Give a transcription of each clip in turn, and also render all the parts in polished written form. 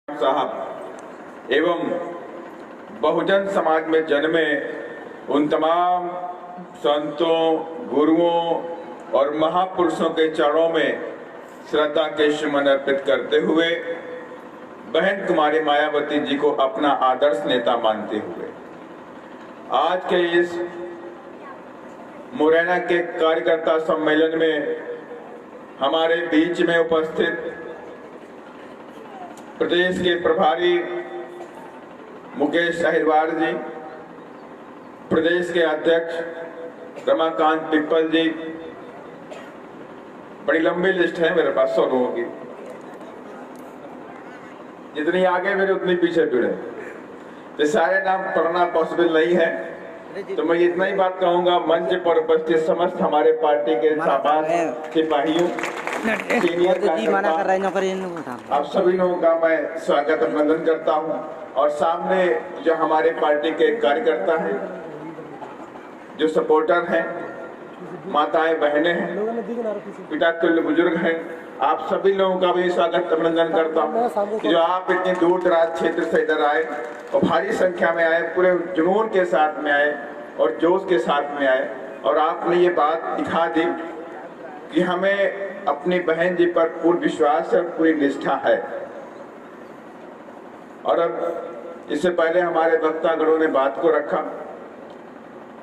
साहब एवं बहुजन समाज में जन्मे उन तमाम संतों, गुरुओं और महापुरुषों के चरणों में श्रद्धा के सुमन अर्पित करते हुए बहन कुमारी मायावती जी को अपना आदर्श नेता मानते हुए आज के इस मुरैना के कार्यकर्ता सम्मेलन में हमारे बीच में उपस्थित प्रदेश के प्रभारी मुकेश अहिरवार जी, प्रदेश के अध्यक्ष रमाकांत पिप्पल जी, बड़ी लंबी लिस्ट है मेरे पास 100 लोगों की, जितनी आगे मेरे उतनी पीछे भिड़े, तो सारे नाम पढ़ना पॉसिबल नहीं है, तो मैं इतना ही बात कहूंगा। मंच पर उपस्थित समस्त हमारे पार्टी के साबाज सिपाहियों, सीनियर कार्यकर्ता, आप सभी लोगों का मैं स्वागत अभिनंदन करता हूं। और सामने जो हमारे पार्टी के कार्यकर्ता हैं, जो सपोर्टर हैं, माताएं बहनें हैं, पिता तुल्य बुजुर्ग हैं, आप सभी लोगों का भी स्वागत अभिनंदन करता हूं कि जो आप इतने दूर दराज क्षेत्र से इधर आए और भारी संख्या में आए, पूरे जुनून के साथ में आए और जोश के साथ में आए, और आपने ये बात दिखा दी कि हमें अपनी बहन जी पर पूर्ण विश्वास और पूरी निष्ठा है। और अब इससे पहले हमारे वक्तागणों ने बात को रखा,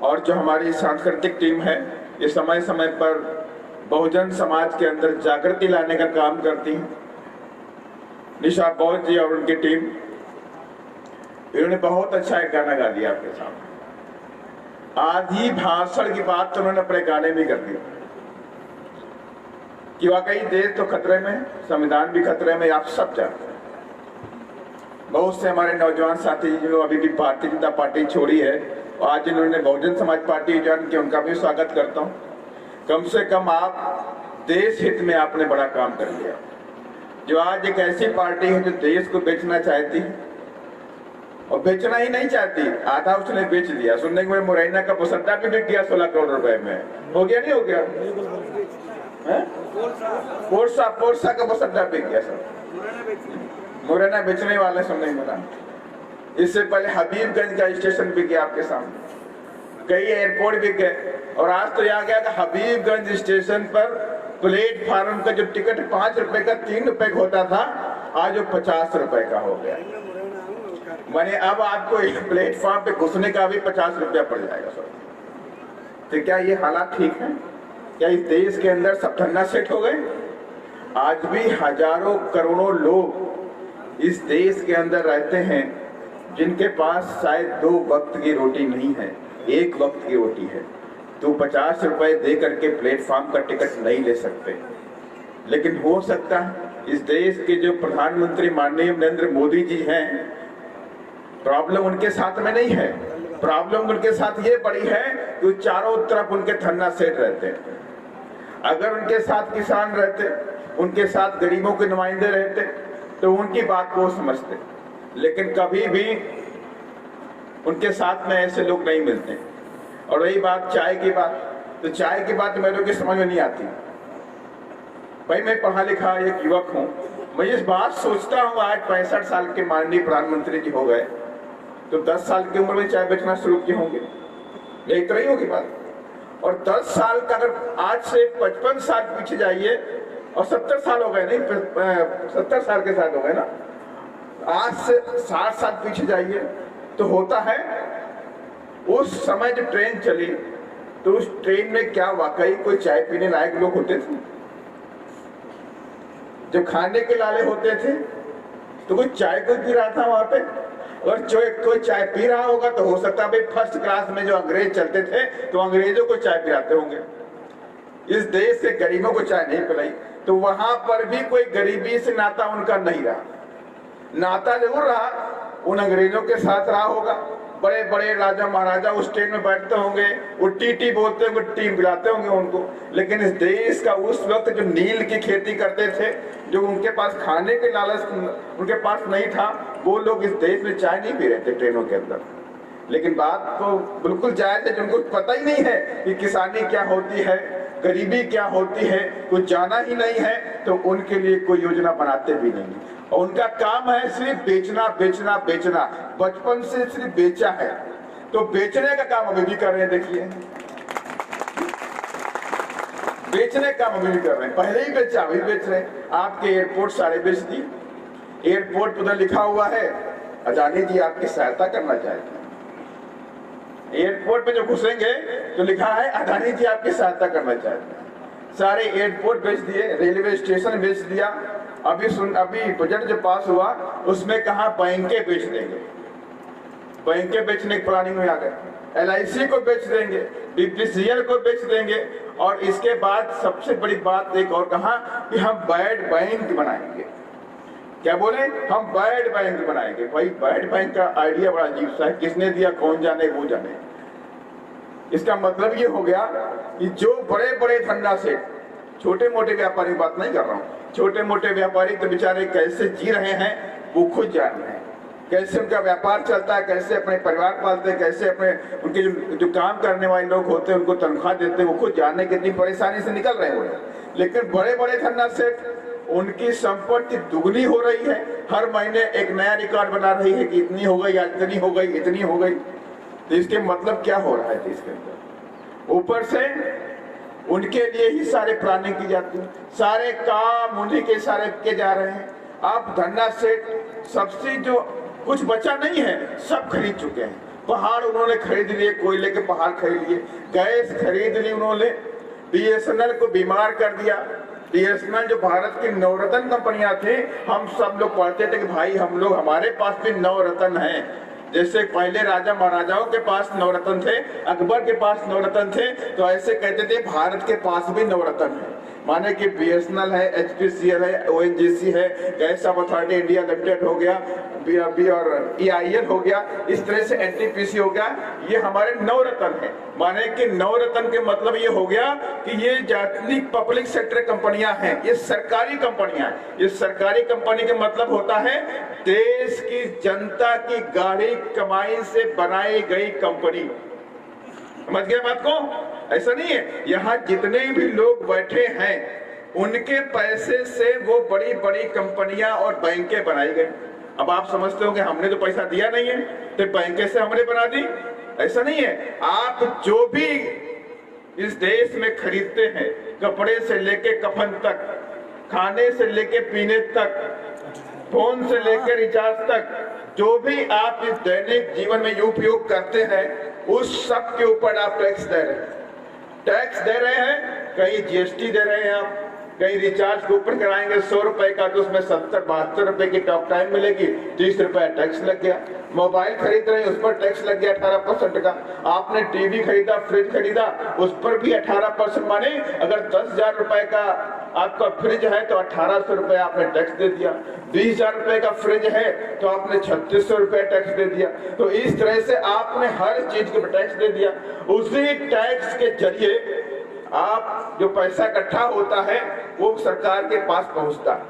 और जो हमारी सांस्कृतिक टीम है ये समय समय पर बहुजन समाज के अंदर जागृति लाने का काम करती है। निशा बौद्ध जी और उनकी टीम, इन्होंने बहुत अच्छा एक गाना गा दिया आपके सामने। आधी भाषण की बात तो उन्होंने अपने गाने में कर दी कि वाकई देश तो खतरे में, संविधान भी खतरे में, आप सब जानते हैं। बहुत से हमारे नौजवान साथी जो अभी भी भारतीय जनता पार्टी छोड़ी है और आज इन्होंने बहुजन समाज पार्टी ज्वाइन की, उनका भी स्वागत करता हूँ। कम से कम आप देश हित में आपने बड़ा काम कर लिया। जो आज एक ऐसी पार्टी है जो देश को बेचना चाहती है, और बेचना ही नहीं चाहती, आधा उसने बेच दिया। सुनने के मेरे मुरैना का मुसद्दा भी बिक गया 16 करोड़ रुपए में। हो गया नहीं हो गया? पोरसा का मुसद्दा बिक गया सर। मुरैना बेचने वाले सुनने मिला। इससे पहले हबीबगंज का स्टेशन बिक गया आपके सामने, कई एयरपोर्ट बिक गए, और आज तो आ गया था हबीबगंज स्टेशन पर प्लेटफार्म का जो टिकट 5 रुपए का 3 रुपए का होता था, आज वो 50 रुपए का हो गया। माने अब आपको प्लेटफॉर्म पे घुसने का भी 50 रुपया पड़ जाएगा सर। तो क्या ये हालात ठीक है? क्या इस देश के अंदर सब धंधा सेट हो गए? आज भी हजारों करोड़ों लोग इस देश के अंदर रहते हैं जिनके पास शायद 2 वक्त की रोटी नहीं है, 1 वक्त की रोटी है। तो 50 रुपए दे करके प्लेटफॉर्म का टिकट नहीं ले सकते। लेकिन हो सकता है इस देश के जो प्रधानमंत्री माननीय नरेंद्र मोदी जी हैं, प्रॉब्लम उनके साथ में नहीं है, प्रॉब्लम उनके साथ ये बड़ी है कि चारों तरफ उनके धन्ना सेठ रहते हैं। अगर उनके साथ किसान रहते, उनके साथ गरीबों के नुमाइंदे रहते, तो उनकी बात को समझते। लेकिन कभी भी उनके साथ में ऐसे लोग नहीं मिलते। और रही बात चाय की बात, तो चाय की बात मेरे को समझ में नहीं आती। भाई मैं पढ़ा लिखा एक युवक हूँ, मैं इस बात सोचता हूँ आज 65 साल के माननीय प्रधानमंत्री जी हो गए, तो 10 साल की उम्र में चाय बेचना शुरू किए होंगे, यही तो नहीं होगी बात। और 10 साल का अगर आज से 55 साल पीछे जाइए, और 70 साल हो गए, नहीं 70 साल के साथ हो गए ना, आज से 60 साल पीछे जाइए, तो होता है उस समय जो ट्रेन चली, तो उस ट्रेन में क्या वाकई कोई चाय पीने लायक लोग होते थे? जो खाने के लाले होते थे, तो कोई चाय कोई पी रहा था वहां पे? और जो कोई चाय पी रहा होगा तो हो सकता है भाई फर्स्ट क्लास में जो अंग्रेज चलते थे, तो अंग्रेजों को चाय पिलाते होंगे। इस देश के गरीबों को चाय नहीं पिलाई, तो वहां पर भी कोई गरीबी से नाता उनका नहीं रहा। नाता जरूर रहा, उन अंग्रेजों के साथ रहा होगा। बड़े बड़े राजा महाराजा उस ट्रेन में बैठते होंगे, वो टी बोलते होंगे, टी पिलाते होंगे उनको। लेकिन इस देश का उस वक्त जो नील की खेती करते थे, जो उनके पास खाने के लालच उनके पास नहीं था, वो लोग इस देश में चाय नहीं पी रहे थे ट्रेनों के अंदर। लेकिन बात तो बिल्कुल जायज है, जिनको पता ही नहीं है कि किसानी क्या होती है, गरीबी क्या होती है, कुछ जाना ही नहीं है, तो उनके लिए कोई योजना बनाते भी नहीं। और उनका काम है सिर्फ बेचना बेचना बेचना, बचपन से सिर्फ बेचा है, तो बेचने का काम अभी भी कर रहे हैं। देखिए बेचने का काम अभी भी कर रहे हैं, पहले ही बेचा अभी बेच रहे हैं। आपके एयरपोर्ट सारे बेच दिए। एयरपोर्ट पर लिखा हुआ है अदानी जी आपकी सहायता करना चाहते हैं। एयरपोर्ट पे जो घुसेंगे तो लिखा है अदानी जी आपकी सहायता करना चाहते हैं। सारे एयरपोर्ट बेच दिए, रेलवे स्टेशन बेच दिया। अभी बजट जो पास हुआ उसमें कहा बैंकें बेच देंगे, बैंकें बेचने की प्लानिंग में आ गए। LIC को बेच देंगे, BPCL को बेच देंगे, और इसके बाद सबसे बड़ी बात एक और कहा कि हम बैड बैंक बनाएंगे। क्या बोले? हम बैड बैंक बनाएंगे। भाई बैड बैंक का आइडिया बड़ा अजीब सा है, किसने दिया कौन जाने वो जाने। इसका मतलब ये हो गया कि जो बड़े बड़े धंधा से, छोटे मोटे व्यापारी की बात नहीं कर रहा हूं, छोटे मोटे व्यापारी तो बेचारे कैसे जी रहे हैं वो खुद जान रहे हैं, कैसे उनका व्यापार चलता है, कैसे अपने परिवार पालते हैं, कैसे अपने उनके जो काम करने वाले लोग होते हैं उनको तनख्वाह देते हैं, वो खुद जानने कितनी परेशानी से निकल रहे हैं। लेकिन बड़े बड़े धंधा से उनकी संपत्ति दुगनी हो रही है, हर महीने एक नया रिकॉर्ड बना रही है कि इतनी हो गई, आज इतनी हो गई, इतनी हो गई। तो इसके मतलब क्या हो रहा है इसके अंदर? ऊपर से उनके लिए ही सारे प्लानिंग की जाती है, सारे काम उन्हीं के सारे किए जा रहे हैं। आप धन्ना सेठ सबसे जो कुछ बचा नहीं है सब खरीद चुके हैं। पहाड़ उन्होंने खरीद लिए, कोयले के पहाड़ खरीद लिए, गैस खरीद ली उन्होंने, BSNL को बीमार कर दिया। BSNL जो भारत की नवरत्न कंपनियां थी, हम सब लोग पढ़ते थे कि भाई हम लोग, हमारे पास भी नवरत्न हैं। जैसे पहले राजा महाराजाओं के पास नवरत्न थे, अकबर के पास नवरत्न थे, तो ऐसे कहते थे भारत के पास भी नवरत्न है। माने कि BSNL है, HPCL है, ONGC है, gas off authority India limited हो गया, BRB और EIL हो गया, इस तरह से NTPC हो गया, ये हमारे नवरत्न है। माने कि नवरत्न के मतलब ये हो गया कि ये जितनी पब्लिक सेक्टर कंपनियां हैं ये सरकारी कंपनियां हैं। ये सरकारी कंपनी का मतलब होता है देश की जनता की गाढ़ी कमाई से बनाई गई कंपनी। समझ गए बात को? ऐसा नहीं है, यहाँ जितने भी लोग बैठे हैं उनके पैसे से वो बड़ी बड़ी कंपनियां और बैंकें बनाई गई। अब आप समझते हो कि हमने तो पैसा दिया नहीं है तो बैंकें से हमने बना दी, ऐसा नहीं है। आप जो भी इस देश में खरीदते हैं, कपड़े से लेके कफन तक, खाने से लेके पीने तक, फोन से लेकर रिचार्ज तक, जो भी आप इस दैनिक जीवन में उपयोग करते हैं उस सब के ऊपर आप टैक्स दे रहे हैं। टैक्स दे रहे हैं, कहीं GST दे रहे हैं, आप कहीं रिचार्ज के ऊपर कराएंगे 100 रुपए का तो उसमें 70-72 रुपए की टॉक टाइम मिलेगी, 30 रुपए टैक्स लग गया। मोबाइल खरीद रहे हैं उस पर टैक्स लग गया 18% का। आपने टीवी खरीदा, फ्रिज खरीदा, उस पर भी 18%। माने अगर 10,000 रुपए का आपका फ्रिज है तो 1800 रुपए आपने टैक्स दे दिया। 20,000 रुपए का फ्रिज है तो आपने 3600 रुपए टैक्स दे दिया। तो इस तरह से आपने हर चीज के टैक्स दे दिया। उसी टैक्स के जरिए आप जो पैसा इकट्ठा होता है वो सरकार के पास पहुंचता है,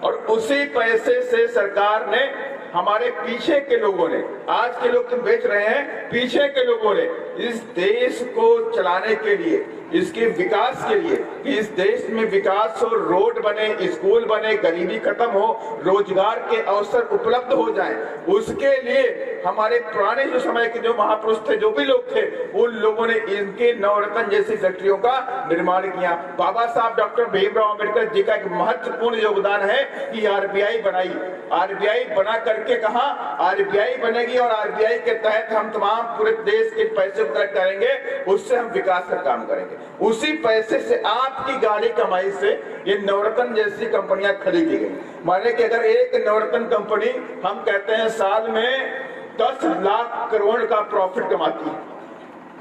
और उसी पैसे से सरकार ने, हमारे पीछे के लोगों ने, आज के लोग तो बेच रहे हैं, पीछे के लोगों ने इस देश को चलाने के लिए, इसके विकास के लिए, कि इस देश में विकास हो, रोड बने, स्कूल बने, गरीबी खत्म हो, रोजगार के अवसर उपलब्ध हो जाए, उसके लिए हमारे पुराने जो समय के जो महापुरुष थे, जो भी लोग थे, उन लोगों ने इनके नवरत्न जैसी फैक्ट्रियों का निर्माण किया। बाबा साहब डॉक्टर भीमराव अम्बेडकर जी का एक महत्वपूर्ण योगदान है कि RBI बनाई। RBI बना करके कहा RBI बनेगी और RBI के तहत हम तमाम पूरे देश के पैसे कलेक्ट करेंगे, उससे हम विकास का काम करेंगे। उसी पैसे से, आपकी गाड़ी कमाई से ये नवरत्न जैसी कंपनियां खरीदी गई। माने कि अगर एक नवरत्न कंपनी, हम कहते हैं साल में 10 लाख करोड़ का प्रॉफिट कमाती है।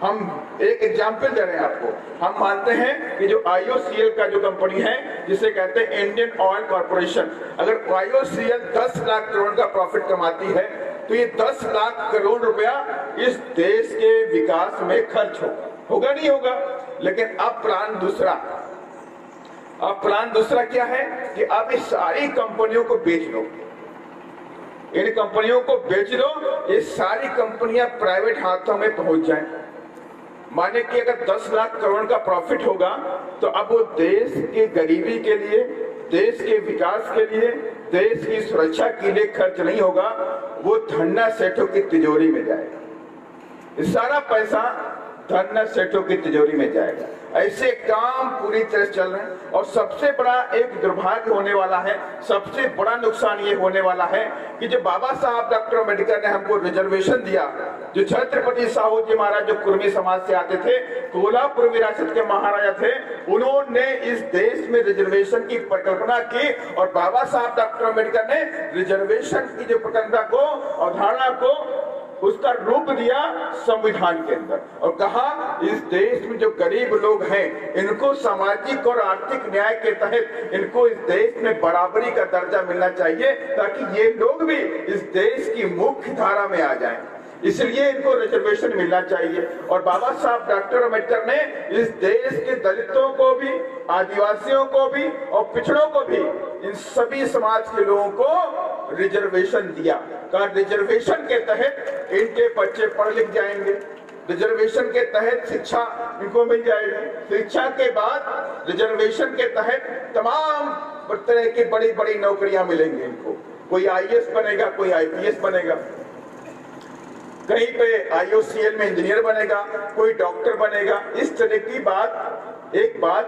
हम एक एग्जाम्पल दे रहे हैं आपको। हम मानते हैं कि जो IOCL का जो कंपनी है, जिसे कहते हैं इंडियन ऑयल कॉर्पोरेशन, अगर IOCL 10 लाख करोड़ का प्रॉफिट कमाती है तो ये 10 लाख करोड़ रुपया इस देश के विकास में खर्च होगा नहीं होगा। लेकिन अब प्लान दूसरा क्या है कि अब इस सारी कंपनियों को बेच लो, इन कंपनियों को बेच लो, ये सारी कंपनियां प्राइवेट हाथों में पहुंच जाएं। माने कि अगर 10 लाख करोड़ का प्रॉफिट होगा तो अब वो देश की गरीबी के लिए, देश के विकास के लिए, देश की सुरक्षा के लिए खर्च नहीं होगा, वो धन्ना सेठों की तिजोरी में जाएगा। ये सारा पैसा धन्ना सेठों की तिजोरी में जाएगा। ऐसे काम पूरी तरह चल रहे हैं। और सबसे बड़ा एक दुर्भाग्य होने वाला है, सबसे बड़ा नुकसान ये होने वाला है कि जो बाबा साहब डॉक्टर अम्बेडकर ने हमको रिजर्वेशन दिया, जो छत्रपति साहू जी महाराज जो कुर्मी समाज से आते थे, कोल्हापुर विरासत के महाराजा थे, उन्होंने इस देश में रिजर्वेशन की परिकल्पना की और बाबा साहब डॉक्टर अम्बेडकर ने रिजर्वेशन की जो परिकल्पना को, अवधारणा को, उसका रूप दिया संविधान के अंदर और कहा इस देश में जो गरीब लोग हैं इनको सामाजिक और आर्थिक न्याय के तहत इनको इस देश में बराबरी का दर्जा मिलना चाहिए ताकि ये लोग भी इस देश की मुख्य धारा में आ जाएं। इसलिए इनको रिजर्वेशन मिलना चाहिए। और बाबा साहब डॉक्टर अम्बेडकर ने इस देश के दलितों को भी, आदिवासियों को भी और पिछड़ों को भी, इन सभी समाज के लोगों को रिजर्वेशन दिया। कहा रिजर्वेशन के तहत इनके बच्चे पढ़ लिख जाएंगे, रिजर्वेशन के तहत शिक्षा इनको मिल जाएगी, शिक्षा के बाद रिजर्वेशन के तहत तमाम तरह की बड़ी बड़ी नौकरियां मिलेंगी इनको। कोई आईएएस बनेगा, कोई आईपीएस बनेगा, कहीं पे IOCL में इंजीनियर बनेगा, कोई डॉक्टर बनेगा। इस तरह की एक बात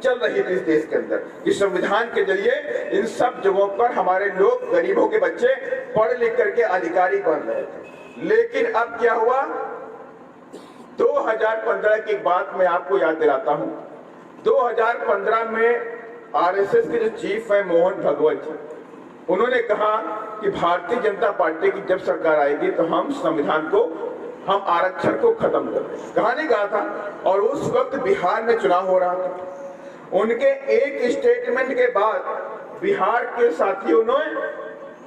चल रही थी इस देश के अंदर कि संविधान के जरिए इन सब जगहों पर हमारे लोग, गरीबों के बच्चे पढ़ लिख करके अधिकारी बन रहे थे। लेकिन अब क्या हुआ, 2015 की बात मैं आपको याद दिलाता हूं। 2015 में RSS के जो चीफ है मोहन भगवत जी, उन्होंने कहा कि भारतीय जनता पार्टी की जब सरकार आएगी तो हम संविधान को, हम आरक्षण को खत्म कर देंगे। कहा नहीं कहा था। और उस वक्त बिहार में चुनाव हो रहा था। उनके एक स्टेटमेंट के बाद बिहार के साथियों ने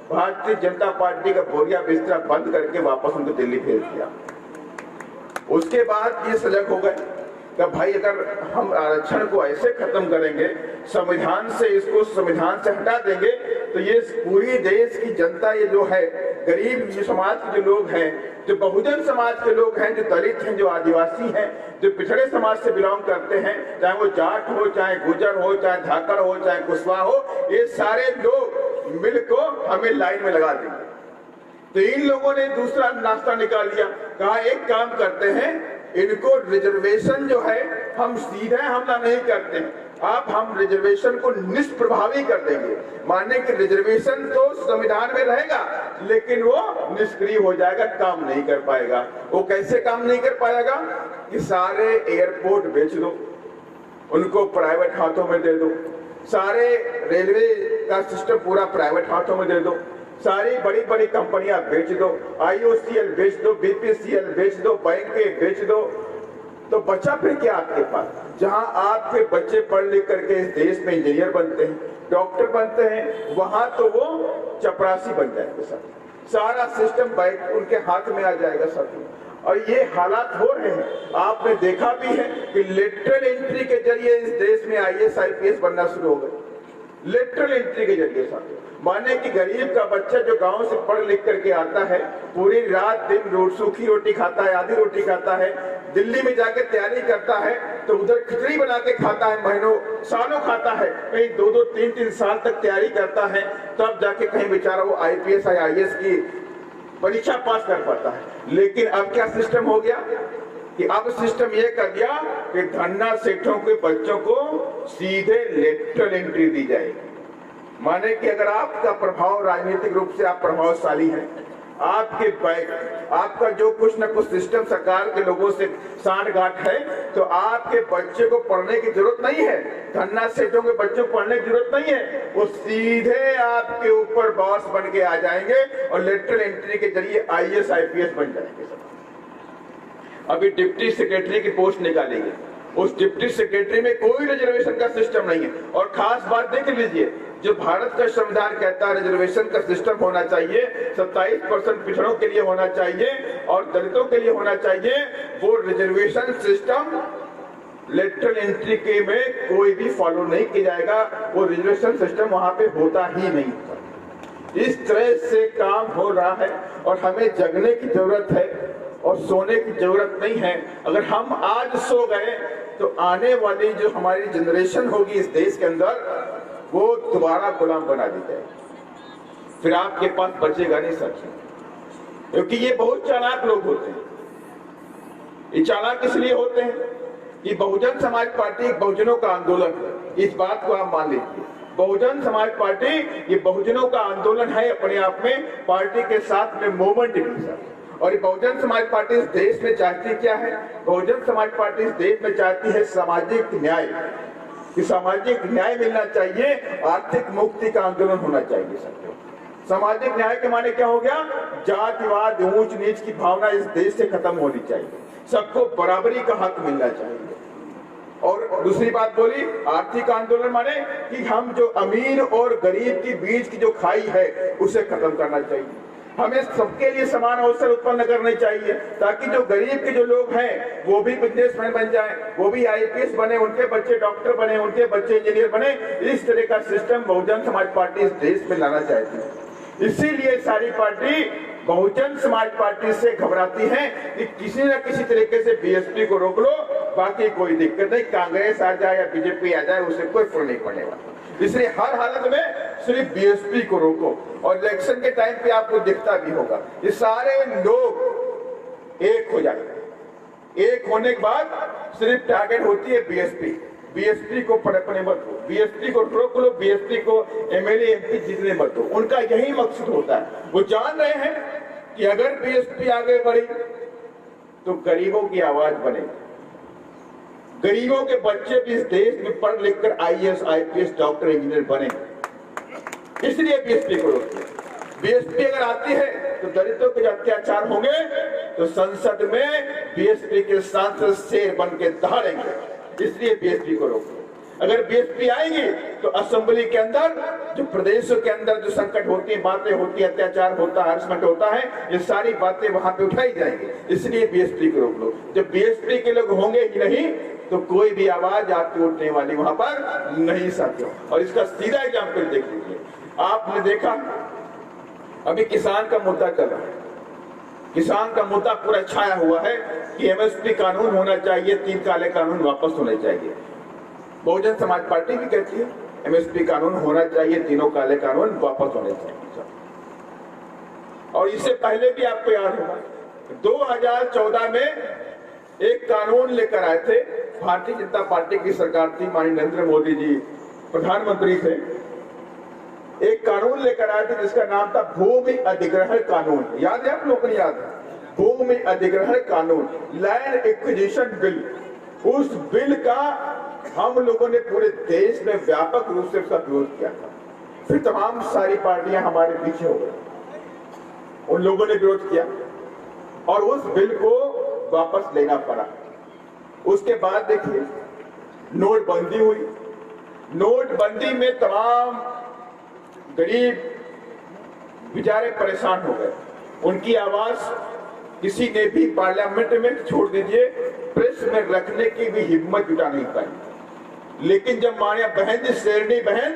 भारतीय जनता पार्टी का बोरिया बिस्तरा बंद करके वापस उनको दिल्ली भेज दिया। उसके बाद ये सजग हो गए कि भाई अगर हम आरक्षण को ऐसे खत्म करेंगे, संविधान से इसको संविधान से हटा देंगे तो ये पूरी देश की जनता, ये जो है गरीब जो समाज के जो लोग हैं, जो बहुजन समाज के लोग हैं, जो दलित हैं, जो आदिवासी हैं, जो पिछड़े समाज से बिलोंग करते हैं, चाहे वो जाट हो, चाहे गुर्जर हो, चाहे धाकड़ हो, चाहे कुशवाहा हो, ये सारे लोग मिल को हमें लाइन में लगा देंगे। तो इन लोगों ने दूसरा नाश्ता निकाल लिया। कहा एक काम करते हैं, इनको रिजर्वेशन जो है हम सीधे हमला नहीं करते, आप हम रिजर्वेशन को निष्प्रभावी कर देंगे। माने कि रिजर्वेशन तो संविधान में रहेगा लेकिन वो निष्क्रिय हो जाएगा, काम नहीं कर पाएगा। वो कैसे काम नहीं कर पाएगा कि सारे एयरपोर्ट बेच दो, उनको प्राइवेट हाथों में दे दो, सारे रेलवे का सिस्टम पूरा प्राइवेट हाथों में दे दो, सारी बड़ी बड़ी कंपनियां बेच दो, IOCL बेच दो, BPCL बेच दो, बैंकें बेच दो, तो बचा फिर क्या आपके पास? जहां आपके बच्चे पढ़ लिख करके इस देश में इंजीनियर बनते हैं, डॉक्टर बनते हैं, वहां तो वो चपरासी बन जाएंगे सब। सारा सिस्टम बैंक उनके हाथ में आ जाएगा सब। और ये हालात हो रहे हैं। आपने देखा भी है कि लेटरल एंट्री के जरिए इस देश में IAS IPS बनना शुरू हो गए। लेटरल एंट्री के जरिए साथ माने कि गरीब का बच्चा जो गांव से पढ़ लिख करके आता है, पूरी रात दिन सूखी रोटी खाता है, आधी रोटी खाता है, दिल्ली में जाके तैयारी करता है तो उधर खिचड़ी बना के खाता है, महीनों सालों खाता है, कहीं 2-2 3-3 साल तक तैयारी करता है, तब जाके कहीं बेचारा वो IPS या IAS की परीक्षा पास कर पाता है। लेकिन अब क्या सिस्टम हो गया कि अब सिस्टम ये कर दिया कि धन्ना सेठों के बच्चों को सीधे लेटरल एंट्री दी जाएगी। माने कि अगर आपका प्रभाव राजनीतिक रूप से आप प्रभावशाली हैं, आपके बैंक, आपका जो कुछ न कुछ सिस्टम सरकार के लोगों से सांठ-गांठ है, तो आपके बच्चे को पढ़ने की जरूरत नहीं है, धन्ना सेठों के बच्चों को पढ़ने की जरूरत नहीं है, वो सीधे आपके ऊपर बॉस बन के आ जाएंगे और लेटरल एंट्री के जरिए IAS IPS बन जाएंगे। अभी डिप्टी सेक्रेटरी की पोस्ट निकाली गई, उस डिप्टी सेक्रेटरी में कोई रिजर्वेशन का सिस्टम नहीं है। और खास बात देख लीजिए, जो भारत का संविधान कहता है रिजर्वेशन का सिस्टम होना चाहिए, 27% पिछड़ों के लिए होना चाहिए और दलितों के लिए होना चाहिए, वो रिजर्वेशन सिस्टम लेटरल एंट्री के में कोई भी फॉलो नहीं किया जाएगा। वो रिजर्वेशन सिस्टम वहां पे होता ही नहीं। इस तरह से काम हो रहा है और हमें जगने की जरूरत है और सोने की जरूरत नहीं है। अगर हम आज सो गए तो आने वाली जो हमारी जनरेशन होगी इस देश के अंदर, वो दोबारा गुलाम बना दी जाए, फिर आपके पास बचेगा नहीं सच, क्योंकि ये बहुत चालाक लोग होते हैं। ये चालाक इसलिए होते हैं कि बहुजन समाज पार्टी बहुजनों का आंदोलन है, इस बात को आप मान लीजिए। बहुजन समाज पार्टी ये बहुजनों का आंदोलन है अपने आप में, पार्टी के साथ में मूवमेंट भी है। और ये बहुजन समाज पार्टी इस देश में चाहती क्या है? बहुजन समाज पार्टी इस देश में चाहती है सामाजिक न्याय, कि सामाजिक न्याय मिलना चाहिए, आर्थिक मुक्ति का आंदोलन होना चाहिए। सबको सामाजिक न्याय के माने क्या हो गया? जातिवाद, ऊंच नीच की भावना इस देश से खत्म होनी चाहिए, सबको बराबरी का हक मिलना चाहिए। और दूसरी बात बोली आर्थिक आंदोलन माने कि हम जो अमीर और गरीब के बीच की जो खाई है उसे खत्म करना चाहिए। हमें सबके लिए समान अवसर उत्पन्न करने चाहिए, ताकि जो गरीब के जो लोग हैं वो भी बिजनेसमैन बन जाएं, वो भी आईपीएस बने, उनके बच्चे डॉक्टर बने, उनके बच्चे इंजीनियर बने। इस तरह का सिस्टम बहुजन समाज पार्टी इस देश में लाना चाहती है। इसीलिए सारी पार्टी बहुजन समाज पार्टी से घबराती है कि किसी न किसी तरीके से बीएसपी को रोक लो, बाकी कोई दिक्कत नहीं, कांग्रेस आ जाए या बीजेपी आ जाए उससे कोई फर्क नहीं पड़ने वाला। इसलिए हर हालत में सिर्फ बीएसपी को रोको। और इलेक्शन के टाइम पे आपको दिखता भी होगा ये सारे लोग एक हो जाते हैं। एक होने के बाद सिर्फ टारगेट होती है बीएसपी। बीएसपी को पड़पने मत दो, बीएसपी को रोक लो, बीएसपी को एमएलए एमपी जीतने मत दो। उनका यही मकसद होता है। वो जान रहे हैं कि अगर बीएसपी आगे बढ़ी तो गरीबों की आवाज बनेगी, गरीबों के बच्चे भी इस देश में पढ़ लिख कर आईएएस आईपीएस डॉक्टर इंजीनियर बने। इसलिए बीएसपी को रोकते हैं। बीएसपी अगर आती है तो दलितों के अत्याचार होंगे तो संसद में बीएसपी के सांसद शेर बन के दहाड़ेंगे। इसलिए बीएसपी को रोको। अगर बीएसपी आएगी तो असेंबली के अंदर जो प्रदेशों के अंदर जो संकट होती है, बातें होती है, अत्याचार होता है, हरासमेंट होता है, ये सारी बातें वहां पे उठाई जाएंगी। इसलिए बीएसपी को रोक लो। जब बीएसपी के लोग होंगे ही नहीं तो कोई भी आवाज आपकी उठने वाली वहां पर नहीं साथियों। और इसका सीधा एग्जाम्पल देख लीजिए। आपने देखा अभी किसान का मुद्दा चल रहा है, किसान का मुद्दा पूरा छाया हुआ है कि एमएसपी कानून होना चाहिए, 3 काले कानून वापस होने चाहिए। बहुजन समाज पार्टी भी कहती है एमएसपी कानून होना चाहिए, 3 काले कानून वापस होने चाहिए। और इससे पहले भी आपको याद होगा 2014 में एक कानून लेकर आए थे, भारतीय जनता पार्टी की सरकार थी, माननीय नरेंद्र मोदी जी प्रधानमंत्री थे। एक कानून लेकर आए थे जिसका नाम था भूमि अधिग्रहण कानून। याद है आप लोगों को? याद है? भूमि अधिग्रहण कानून, लैंड एक्विजिशन बिल। उस बिल का हम लोगों ने पूरे देश में व्यापक रूप से उसका विरोध किया था। फिर तमाम सारी पार्टियां हमारे पीछे हो गई, उन लोगों ने विरोध किया और उस बिल को वापस लेना पड़ा। उसके बाद देखिए नोटबंदी हुई। नोटबंदी में तमाम गरीब बेचारे परेशान हो गए। उनकी आवाज किसी ने भी पार्लियामेंट में, छोड़ दीजिए प्रेस में रखने की भी हिम्मत जुटा नहीं पाई। लेकिन जब मानिया बहन जी शेरनी बहन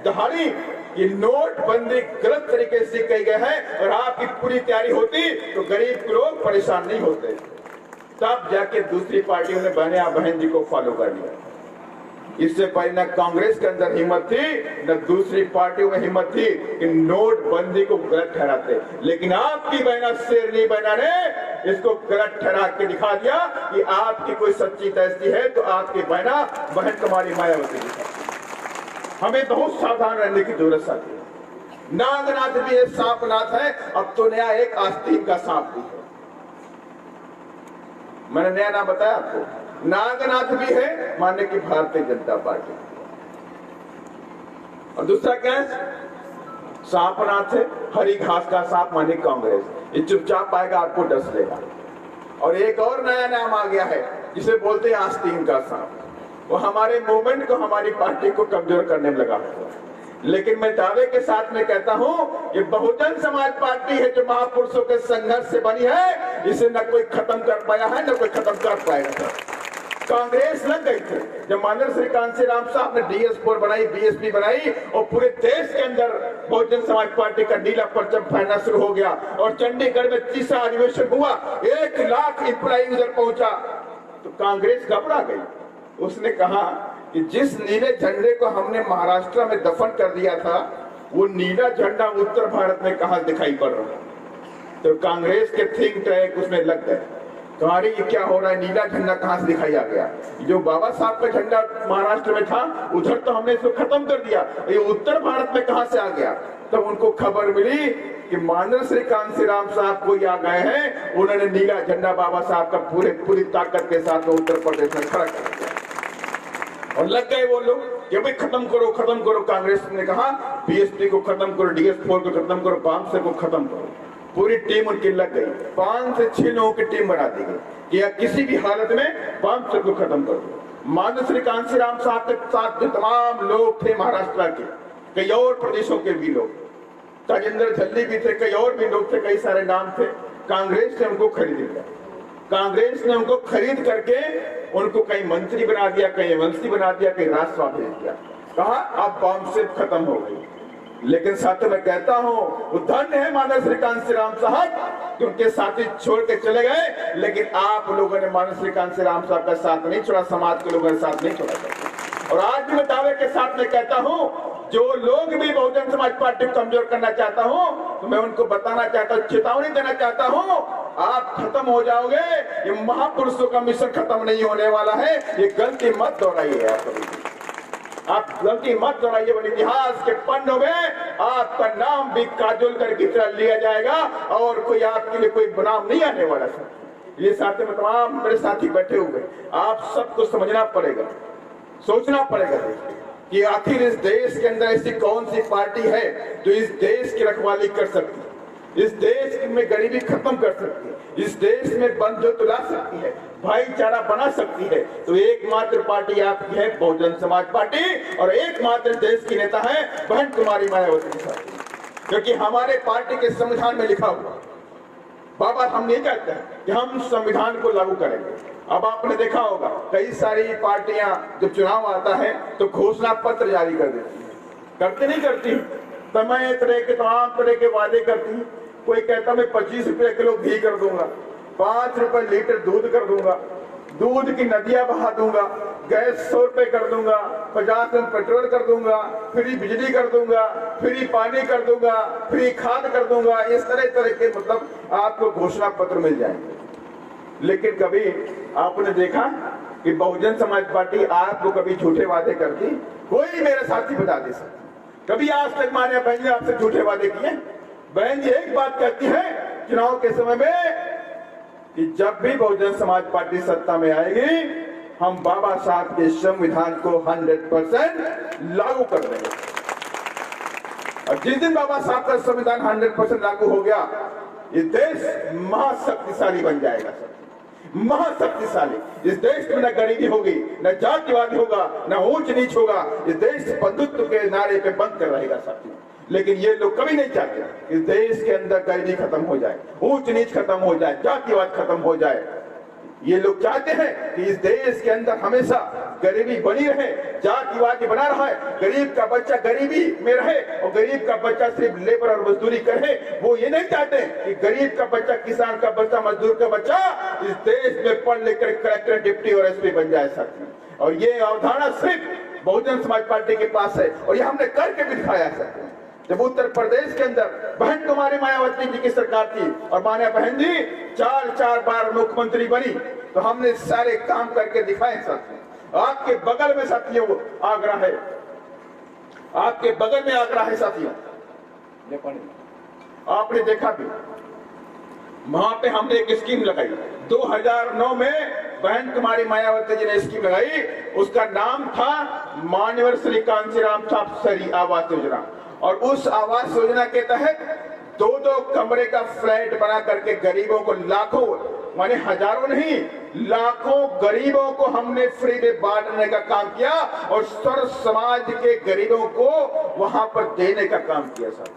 दहाड़ी कि नोटबंदी गलत तरीके से कही गई है और आपकी पूरी तैयारी होती तो गरीब लोग परेशान नहीं होते, तब जाके दूसरी पार्टियों ने बहन जी को फॉलो कर लिया। इससे पहले न कांग्रेस के अंदर हिम्मत थी न दूसरी पार्टियों में हिम्मत थी कि नोटबंदी को गलत ठहराते। लेकिन आपकी बहना शेरनी बहना ने इसको गलत ठहरा के दिखा दिया कि आपकी कोई सच्ची तैसी है तो आपकी बहन तुम्हारी मायावती की। हमें बहुत सावधान रहने की जरूरत है। नागनाथ भी है, सांपनाथ है, अब तो नया एक आस्तीन का सांप भी है। मैंने नया नाम बताया आपको, नागनाथ भी है मानने की भारतीय जनता पार्टी, और दूसरा क्या है? सांपनाथ है, हरी घास का सांप माने कांग्रेस। ये चुपचाप आएगा, आपको डस लेगा। और एक और नया नाम आ गया है जिसे बोलते हैं आस्तीन का सांप। वो हमारे मूवमेंट को, हमारी पार्टी को कमजोर करने में लगा हुआ है। लेकिन मैं दावे के साथ में कहता हूं ये बहुजन समाज पार्टी है जो महापुरुषों के संघर्ष से बनी है, इसे न कोई खत्म कर पाया है न कोई खत्म कर पाएगा। कांग्रेस लग गई थी जब माननीय श्री कांसी राम साहब ने DS4 बनाई, बीएसपी बनाई और पूरे देश के अंदर बहुजन समाज पार्टी का नीला परचम फहरना शुरू हो गया और चंडीगढ़ में 30वां अधिवेशन हुआ, 1 लाख एम्प्लॉई उधर पहुंचा तो कांग्रेस घबरा गई। उसने कहा कि जिस नीले झंडे को हमने महाराष्ट्र में दफन कर दिया था, वो नीला झंडा उत्तर भारत में कहां दिखाई पड़ रहा है। तो कांग्रेस के थिंक टैंक उसमें लग गए, तुम्हारी ये क्या हो रहा है, नीला झंडा कहां से दिखाई आ गया। जो बाबा साहब का झंडा महाराष्ट्र में था उधर तो हमने इसको खत्म कर दिया, ये उत्तर भारत में कहां से आ गया। तब उनको खबर मिली कि माननीय श्री कांशीराम साहब कोई आ गए हैं, उन्होंने नीला झंडा बाबा साहब का पूरी ताकत के साथ उत्तर प्रदेश में खड़ा कर दिया। और लग गए वो लोग कि भाई खत्म करो। कांग्रेस ने कहा बीएसपी को खत्म करो, DS4 को खत्म करो, बामसे को खत्म करो। पूरी टीम उनकी लग गई, 5 से 6 लोगों की टीम बना दी गई कि या किसी भी हालत में बामसे को खत्म कर दो। माननीय श्री कांशीराम साहब के साथ जो तमाम लोग थे महाराष्ट्र के, कई और प्रदेशों के भी लोग, ताजेंद्र झल्ली भी थे, कई और भी लोग थे, कई सारे नाम थे। कांग्रेस ने उनको खरीद लिया। कांग्रेस ने उनको खरीद करके उनको कई मंत्री बना दिया, कई मंत्री बना दिया, कई राज्यसभा भेज दिया। कहा अब बामसे खत्म हो गई। लेकिन साथ में कहता हूं वो धन्य है माननीय श्री कांशीराम साहब कि उनके साथी छोड़ के चले गए, लेकिन आप लोगों ने माननीय श्री कांशीराम साहब का साथ नहीं छोड़ा, समाज के लोगों ने साथ नहीं छोड़ा। और आज भी मैं दावे के साथ में कहता हूं, जो लोग भी बहुजन समाज पार्टी को कमजोर करना चाहता हूं, तो मैं उनको बताना चाहता हूं, चेतावनी देना चाहता हूं, आप खत्म हो जाओगे। ये महापुरुषों का मिशन खत्म नहीं होने वाला है, ये गलती मत दोहराइए। आप गलती मत दोहराइए। इतिहास के पन्नों में आपका नाम भी काजोल करके तरह लिया जाएगा और कोई आपके लिए कोई बनाम नहीं आने वाला। ये साथी में तमाम मेरे साथी बैठे हुए, आप सबको समझना पड़ेगा, सोचना पड़ेगा कि आखिर इस देश के अंदर ऐसी कौन सी पार्टी है जो इस देश की रखवाली कर सकती है, इस देश में गरीबी खत्म कर सकती है, इस देश में बंधुत्व ला सकती है, भाईचारा बना सकती है। तो एकमात्र पार्टी आपकी है बहुजन समाज पार्टी, और एकमात्र देश की नेता है बहन कुमारी मायावती के साथ, क्योंकि हमारे पार्टी के संविधान में लिखा हुआ, बाबा हम नहीं कहते हैं कि हम संविधान को लागू करेंगे। अब आपने देखा होगा कई सारी पार्टियां जब चुनाव आता है तो घोषणा पत्र जारी कर देती है, करती नहीं करती, तमाम तरह के वादे करती। कोई कहता मैं 25 रुपए किलो घी कर दूंगा, 5 रुपए लीटर दूध कर दूंगा, दूध की नदियां बहा दूंगा, गैस 100 रुपए कर दूंगा, 50 रुपए पेट्रोल कर दूंगा, फ्री बिजली कर दूंगा, फ्री पानी कर दूंगा, फ्री खाद कर दूंगा। इस तरह के मतलब आपको घोषणा पत्र मिल जाएंगे। लेकिन कभी आपने देखा कि बहुजन समाज पार्टी आपको कभी झूठे वादे करती? कोई मेरे साथी बता दे सकता। कभी आज तक माने बहन जी आपसे झूठे वादे किए? बहन जी एक बात कहती है चुनाव के समय में कि जब भी बहुजन समाज पार्टी सत्ता में आएगी, हम बाबा साहब के संविधान को 100% लागू कर देंगे। और जिस दिन बाबा साहब का संविधान 100% लागू हो गया, ये देश महाशक्तिशाली बन जाएगा। महाशक्तिशाली। इस देश में न गरीबी होगी, न जातिवादी होगा, न ऊंच नीच होगा। इस देश बंधुत्व के नारे पे बंद कर रहेगा साथियों। लेकिन ये लोग कभी नहीं चाहते इस देश के अंदर गरीबी खत्म हो जाए, ऊंच नीच खत्म हो जाए, जातिवाद खत्म हो जाए। ये लोग चाहते हैं कि इस देश के अंदर हमेशा गरीबी बनी रहे, जातिवाद बना रहा है, गरीब का बच्चा गरीबी में रहे और गरीब का बच्चा सिर्फ लेबर और मजदूरी करे। वो ये नहीं चाहते कि गरीब का बच्चा, किसान का बच्चा, मजदूर का बच्चा इस देश में पढ़ लिखकर कलेक्टर, डिप्टी और SP बन जाए साथियों। और ये अवधारणा सिर्फ बहुजन समाज पार्टी के पास है और ये हमने करके भी दिखाया है। जब उत्तर प्रदेश के अंदर बहन कुमारी मायावती जी की सरकार थी और मान्या बहन जी 4 बार मुख्यमंत्री बनी, तो हमने सारे काम करके दिखाए साथियों। आपके बगल में साथियों आगरा है, आपके बगल में आगरा है साथियों, आपने देखा भी, वहां पे हमने एक स्कीम लगाई 2009 में। बहन कुमारी मायावती जी ने स्कीम लगाई, उसका नाम था माननीय श्री कांशीराम साहब शहरी आवास योजना। और उस आवास योजना के तहत 2-2 कमरे का फ्लैट बना करके गरीबों को, लाखों माने हजारों नहीं, लाखों गरीबों को हमने फ्री में बांटने का काम किया और सर्व समाज के गरीबों को वहां पर देने का काम किया साहब।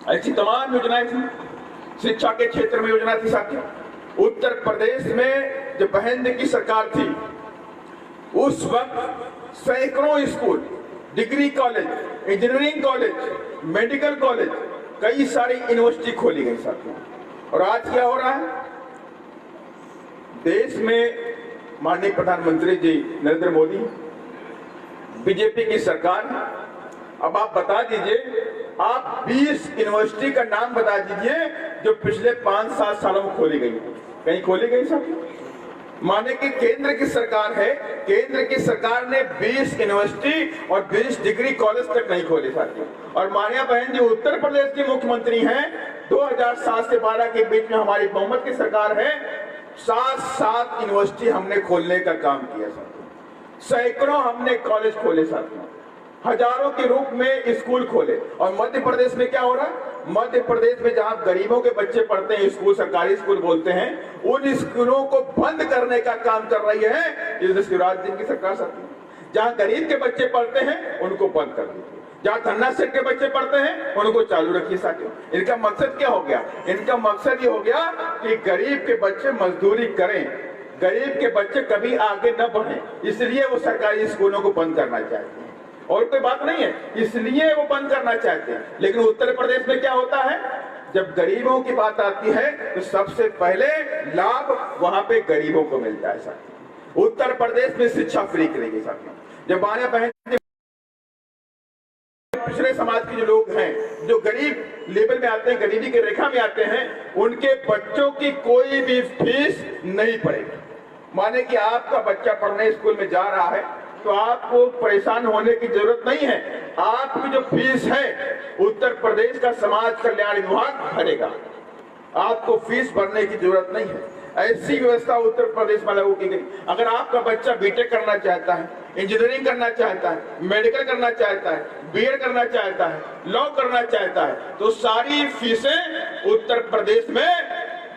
ऐसी तमाम योजनाएं थी। शिक्षा के क्षेत्र में योजना थी साथियों। उत्तर प्रदेश में जब बहन की सरकार थी, उस वक्त सैकड़ों school, degree college, engineering college, medical college, कई सारी यूनिवर्सिटी खोली गई साथियों। और आज क्या हो रहा है देश में? माननीय प्रधानमंत्री जी नरेंद्र मोदी, बीजेपी की सरकार, अब आप बता दीजिए, आप 20 यूनिवर्सिटी का नाम बता दीजिए जो पिछले 5-7 सालों में खोली गई। कहीं खोली गई साहब? माने कि केंद्र की सरकार है, केंद्र की सरकार ने 20 यूनिवर्सिटी और 20 डिग्री कॉलेज तक नहीं खोले साथियों। और मानिया बहन जी उत्तर प्रदेश की मुख्यमंत्री हैं, 2007 से 12 के बीच में हमारी बहुमत की सरकार है, 7 यूनिवर्सिटी हमने खोलने का काम किया साथियों, सैकड़ों हमने कॉलेज खोले साथियों, हजारों के रूप में स्कूल खोले। और मध्य प्रदेश में क्या हो रहा है? मध्य प्रदेश में जहां गरीबों के बच्चे पढ़ते हैं, स्कूल सरकारी स्कूल बोलते हैं, उन स्कूलों को बंद करने का काम कर रही है शिवराज जी की सरकार साथियों। जहां गरीब के बच्चे पढ़ते हैं उनको बंद कर दीजिए, जहां धन्ना सेठ के बच्चे पढ़ते हैं उनको चालू रखिए साथियों। इनका मकसद क्या हो गया? इनका मकसद ये हो गया कि गरीब के बच्चे मजदूरी करें, गरीब के बच्चे कभी आगे न बढ़े, इसलिए वो सरकारी स्कूलों को बंद करना चाहते हैं। और कोई बात नहीं है, इसलिए वो बंद करना चाहते हैं। लेकिन उत्तर प्रदेश में क्या होता है? जब गरीबों की बात आती है तो सबसे पहले लाभ वहां पे गरीबों को मिलता है साथियों। उत्तर प्रदेश में शिक्षा फ्री करेगी साथियों। जब मानिया बहन पिछड़े समाज के जो लोग हैं, जो गरीब लेवल में आते हैं, गरीबी की रेखा में आते हैं, उनके बच्चों की कोई भी फीस नहीं पड़ेगी। माने कि आपका बच्चा पढ़ने स्कूल में जा रहा है तो आपको परेशान होने की जरूरत नहीं है। आपकी जो फीस है उत्तर प्रदेश का समाज कल्याण विभाग भरेगा, आपको फीस भरने की जरूरत नहीं है। ऐसी व्यवस्था उत्तर प्रदेश में लागू की गई। अगर आपका बच्चा बीटेक करना चाहता है, इंजीनियरिंग करना चाहता है, मेडिकल करना चाहता है, बीएड करना चाहता है, लॉ करना चाहता है, तो सारी फीसें उत्तर प्रदेश में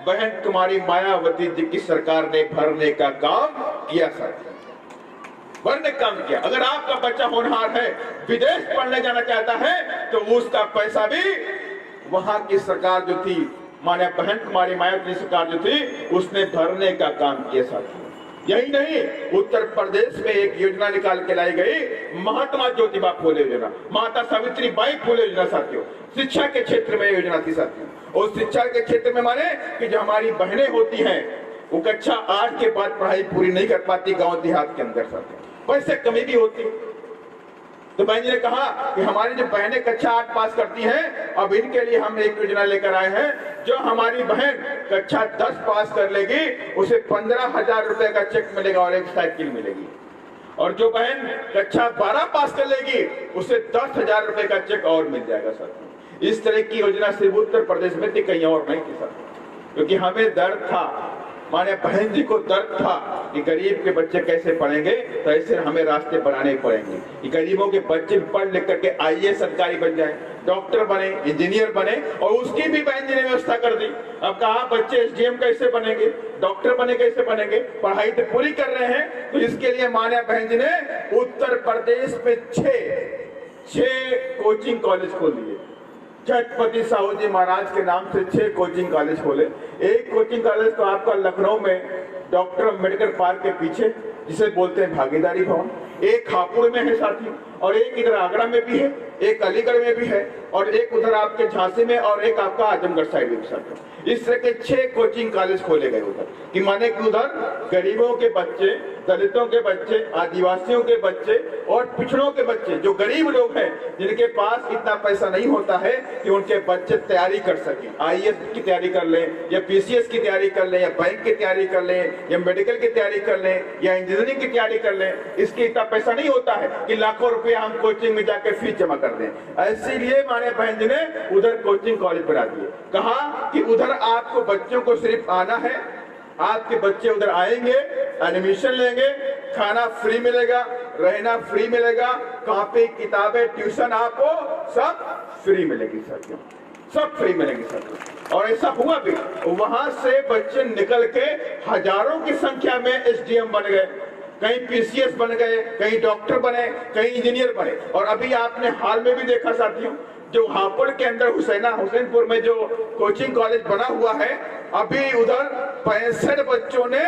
बहन तुम्हारी मायावती जी की सरकार ने भरने का काम किया साथियों, भरने का काम किया। अगर आपका बच्चा होनहार है, विदेश पढ़ने जाना चाहता है, तो उसका पैसा भी वहां की सरकार जो थी, माने बहन कुमारी मायावती सरकार जो थी, उसने भरने का काम किया साथियों। यही नहीं, उत्तर प्रदेश में एक योजना निकाल के लाई गई, महात्मा ज्योतिबा फुले योजना, माता सावित्री बाई फुले योजना साथियों। शिक्षा के क्षेत्र में योजना थी साथियों। और शिक्षा के क्षेत्र में माने कि जो हमारी बहनें होती हैं वो कक्षा 8 के बाद पढ़ाई पूरी नहीं कर पाती गांव देहात के अंदर साथियों, वैसे कमी भी होती। तो बहन जी ने कहा कि हमारी जो बहनें कक्षा 8 पास करती हैं, अब इनके लिए हम एक योजना लेकर आए हैं। जो हमारी बहन कक्षा 10 पास कर लेगी उसे 15,000 रुपए का चेक मिलेगा और एक साइकिल मिलेगी। और जो बहन कक्षा 12 पास कर लेगी उसे 10,000 रुपए का चेक और मिल जाएगा साथियों। इस तरह की योजना सिर्फ उत्तर प्रदेश में थी, कहीं और नहीं थी साथियों। क्योंकि हमें दर्द था, माने बहन जी को दर्द था कि गरीब के बच्चे कैसे पढ़ेंगे, तो ऐसे हमें रास्ते बनाने पड़ेंगे कि गरीबों के बच्चे पढ़ लिख करके आईएएस अधिकारी बन जाए, डॉक्टर बने, इंजीनियर बने। और उसकी भी बहन जी ने व्यवस्था कर दी। अब कहा बच्चे एसडीएम कैसे बनेंगे, डॉक्टर बने कैसे बनेंगे, पढ़ाई तो पूरी कर रहे हैं। तो इसके लिए मानिया बहन जी ने उत्तर प्रदेश में 6 कोचिंग कॉलेज खोल दिए। छत्रपति साहू जी महाराज के नाम से 6 कोचिंग कॉलेज खोले। एक कोचिंग कॉलेज तो आपका लखनऊ में डॉक्टर मेडिकल पार्क के पीछे, जिसे बोलते हैं भागीदारी भवन, एक हापुड़ में है साथी, और एक इधर आगरा में भी है, एक अलीगढ़ में भी है, और एक उधर आपके झांसी में, और एक आपका आजमगढ़ साइड में साथी। इस तरह के 6 कोचिंग कॉलेज खोले गए उधर, कि माने कि उधर गरीबों के बच्चे, दलितों के बच्चे, आदिवासियों के बच्चे और पिछड़ों के बच्चे, जो गरीब लोग हैं जिनके पास इतना पैसा नहीं होता है कि उनके बच्चे तैयारी कर सकें, आईएएस की तैयारी कर लें, या पीसीएस की तैयारी कर लें, या बैंक की तैयारी कर लें, या मेडिकल की तैयारी कर लें, या इंजीनियरिंग की तैयारी कर लें, इसकी इतना पैसा नहीं होता है कि लाखों रुपया हम कोचिंग में जाकर फीस जमा कर दें। इसीलिए माने बहन जी ने उधर कोचिंग कॉलेज बना दिए। कहा कि उधर आपको बच्चों को सिर्फ आना है, आपके बच्चे उधर आएंगे, एडमिशन लेंगे, खाना फ्री मिलेगा, रहना फ्री मिलेगा, कॉपी किताबें ट्यूशन आपको सब फ्री मिलेगी साथियों, सब फ्री मिलेगी साथियों। और ऐसा हुआ भी, वहां से बच्चे निकल के हजारों की संख्या में एसडीएम बन गए, कहीं पीसीएस बन गए, कहीं डॉक्टर बने, कहीं इंजीनियर बने। और अभी आपने हाल में भी देखा साथियों, जो हापुड़ के अंदर हुसैनपुर में जो कोचिंग कॉलेज बना हुआ है, अभी उधर 65 बच्चों ने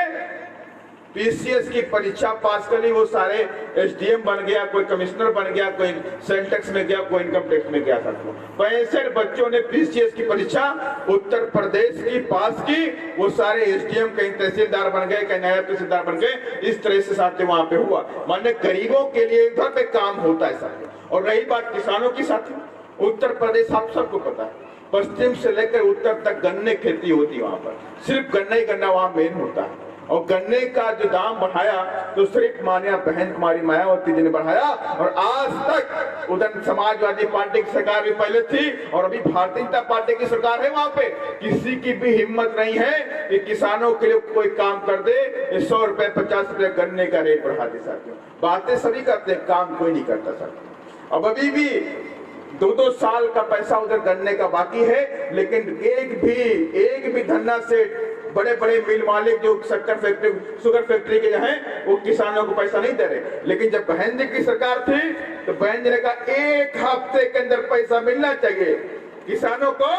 पीसीएस की परीक्षा पास कर ली, वो सारे एसडीएम बन गया, कोई कमिश्नर बन गया, कोई सेल टैक्स में गया, कोई इनकम टैक्स में गया। साथियों 65 बच्चों ने पीसीएस की परीक्षा उत्तर प्रदेश की पास की, वो सारे एसडीएम कहीं तहसीलदार बन गए, कहीं नायब तहसीलदार बन गए। इस तरह से साथियों वहां पे हुआ। माने गरीबों के लिए इधर पे काम होता है साथियों। और रही बात किसानों की साथियों, उत्तर प्रदेश आप सबको पता है, पश्चिम से लेकर उत्तर तक गन्ने खेती होती है। वहां पर सिर्फ गन्ना ही गन्ना वहां मेन होता है। और गन्ने का जो दाम बढ़ाया तो सिर्फ मान्या बहन कुमारी मायावती जी ने बढ़ाया। और आज तक उधर समाजवादी पार्टी की सरकार भी पहले थी और अभी भारतीय जनता पार्टी की सरकार है। वहां पे किसी की भी हिम्मत नहीं है कि किसानों के लिए कोई काम कर दे। 100 रुपए 50 रुपए गन्ने का रेट बढ़ा दे साथियों। बातें सभी करते हैं, काम कोई नहीं करता साथियों। अब अभी भी 2-2 साल का पैसा उधर गन्ने का बाकी है, लेकिन एक भी धन्ना से बड़े बड़े मिल मालिक जो शक्कर फैक्ट्री शुगर फैक्ट्री के हैं वो किसानों को पैसा नहीं दे रहे। लेकिन जब बहन जी की सरकार थी तो बहन जी ने कहा 1 हफ्ते के अंदर पैसा मिलना चाहिए किसानों को,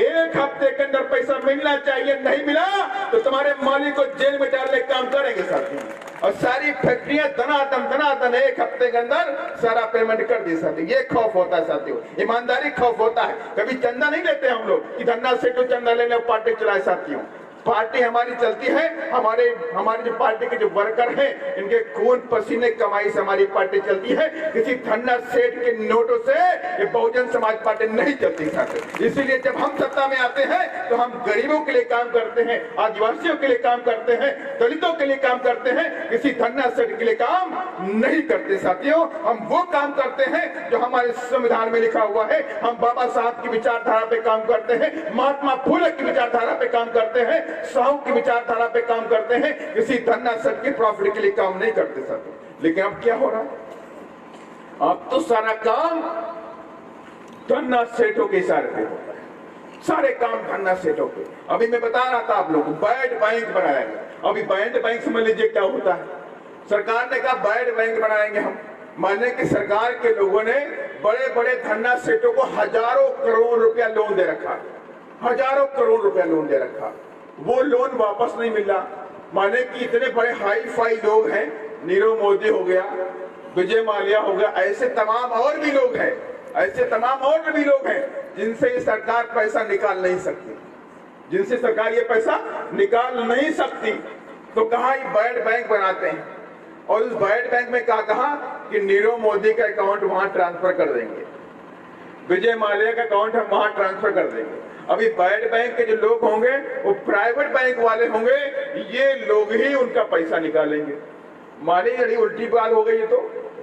1 हफ्ते के अंदर पैसा मिलना चाहिए। नहीं मिला तो तुम्हारे मालिक को जेल में डालने का काम करेंगे साथियों। और सारी फैक्ट्रियां धनाधन 1 हफ्ते के अंदर सारा पेमेंट कर दी साथियों। ये खौफ होता है साथियों, ईमानदारी खौफ होता है। कभी चंदा नहीं लेते हम लोग कि धन्ना से तो चंदा लेने पार्टी चलाए साथियों। पार्टी हमारी चलती है, हमारी जो पार्टी के जो वर्कर हैं इनके खून पसीने कमाई से हमारी पार्टी चलती है। किसी धन्ना सेठ के नोटों से ये बहुजन समाज पार्टी नहीं चलती साथियों। इसीलिए जब हम सत्ता में आते हैं तो हम गरीबों के लिए काम करते हैं, आदिवासियों के लिए काम करते हैं, दलितों के लिए काम करते हैं, किसी धन्ना सेठ के लिए काम नहीं करते साथियों। हम वो काम करते हैं जो हमारे संविधान में लिखा हुआ है। हम बाबा साहब की विचारधारा पे काम करते हैं, महात्मा फुले की विचारधारा पे काम करते हैं, साहू की विचारधारा पे काम करते हैं। किसी धन्ना सेठ के प्रॉफिट के लिए काम नहीं करते साथियों। लेकिन अब क्या हो रहा है, अब तो सारा काम धन्ना सेठों के इशारे पे होता है। सारे काम धन्ना सेठों पे। अभी मैं बता रहा था आप लोगों को, बैड बैंक बनाया गया। अभी बैड बैंक समझ लीजिए क्या होता है। सरकार ने कहा बैड बैंक बनाएंगे हम। माने कि सरकार के लोगों ने बड़े बड़े धन्ना सेठों को हजारों करोड़ रुपया लोन दे रखा, हजारों करोड़ रुपया लोन दे रखा। वो लोन वापस नहीं मिल रहा। माने कि इतने बड़े हाई फाई लोग हैं, नीरव मोदी हो गया, विजय माल्या हो गया, ऐसे तमाम और भी लोग हैं, ऐसे तमाम और भी लोग हैं जिनसे ये सरकार पैसा निकाल नहीं सकती, जिनसे सरकार ये पैसा निकाल नहीं सकती। तो कहा ये बैड बैंक बनाते हैं और उस बैड बैंक में कहा कि नीरव मोदी का अकाउंट वहां ट्रांसफर कर देंगे, विजय माल्या का अकाउंट हम वहां ट्रांसफर कर देंगे। अभी बैड बैंक के जो लोग होंगे वो प्राइवेट बैंक वाले होंगे, ये लोग ही उनका पैसा निकालेंगे। मानिए यदि उल्टी बात हो गई तो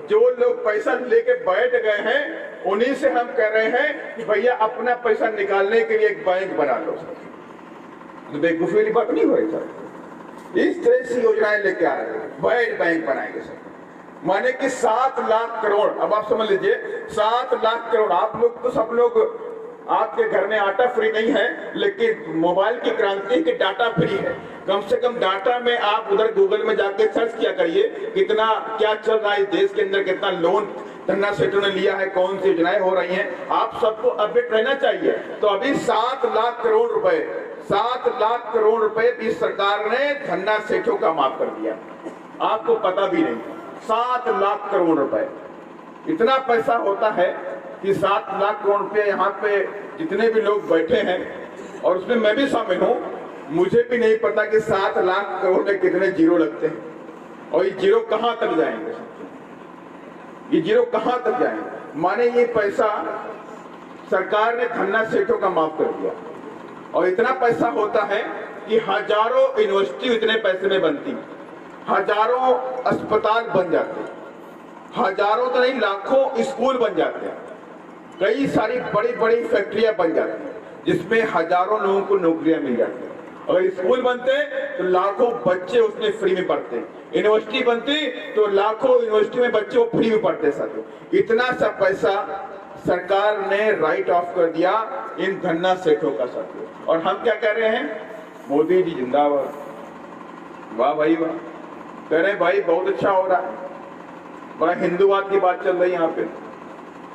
जो लोग पैसा लेके बैठ गए हैं उन्हीं से हम कह रहे हैं कि भैया अपना पैसा निकालने के लिए एक बैंक बना लो। तो बेवकूफी वाली बात नहीं हो रही सर। इस तरह से योजनाएं लेके आ रहे हैं, बैड बैंक बनाएंगे सर। माने कि 7 लाख करोड़, अब आप समझ लीजिए 7 लाख करोड़। आप लोग तो सब लोग, आपके घर में आटा फ्री नहीं है, लेकिन मोबाइल की क्रांति के डाटा फ्री है। कम से कम डाटा में आप उधर गूगल में जाके सर्च किया करिए कितना क्या चल रहा है देश के अंदर, कितना लोन धन्ना सेठों ने लिया है, कौन सी योजनाएं हो रही हैं। आप सबको अपडेट रहना चाहिए। तो अभी 7 लाख करोड़ रुपए, 7 लाख करोड़ रुपए भी सरकार ने धन्ना सेठों का माफ कर दिया। आपको पता भी नहीं, 7 लाख करोड़ रुपए इतना पैसा होता है कि 7 लाख करोड़ रुपए यहाँ पे जितने भी लोग बैठे हैं और उसमें मैं भी शामिल हूँ, मुझे भी नहीं पता कि 7 लाख करोड़ में कितने जीरो लगते हैं और ये जीरो कहाँ तक जाएंगे, ये जीरो कहाँ तक जाएंगे। माने ये पैसा सरकार ने धन्ना सेठों का माफ कर दिया और इतना पैसा होता है कि हजारों यूनिवर्सिटी इतने पैसे में बनती, हजारों अस्पताल बन जाते, हजारों तो नहीं लाखों स्कूल बन जाते हैं, कई सारी बड़ी बड़ी फैक्ट्रियां बन जाती हैं जिसमें हजारों लोगों को नौकरियां मिल जाती हैं। अगर स्कूल बनते तो लाखों बच्चे उसमें फ्री में पढ़ते, यूनिवर्सिटी बनती तो लाखों यूनिवर्सिटी में बच्चे वो फ्री में पढ़ते। साथियों इतना सा पैसा सरकार ने राइट ऑफ कर दिया इन धन्ना सेठों का साथियों। और हम क्या कह रहे हैं, मोदी जी जिंदाबाद, वाह भाई वाह, कह रहे हैं भाई बहुत अच्छा हो रहा है, बड़ा हिंदूवाद की बात चल रही है यहाँ पे।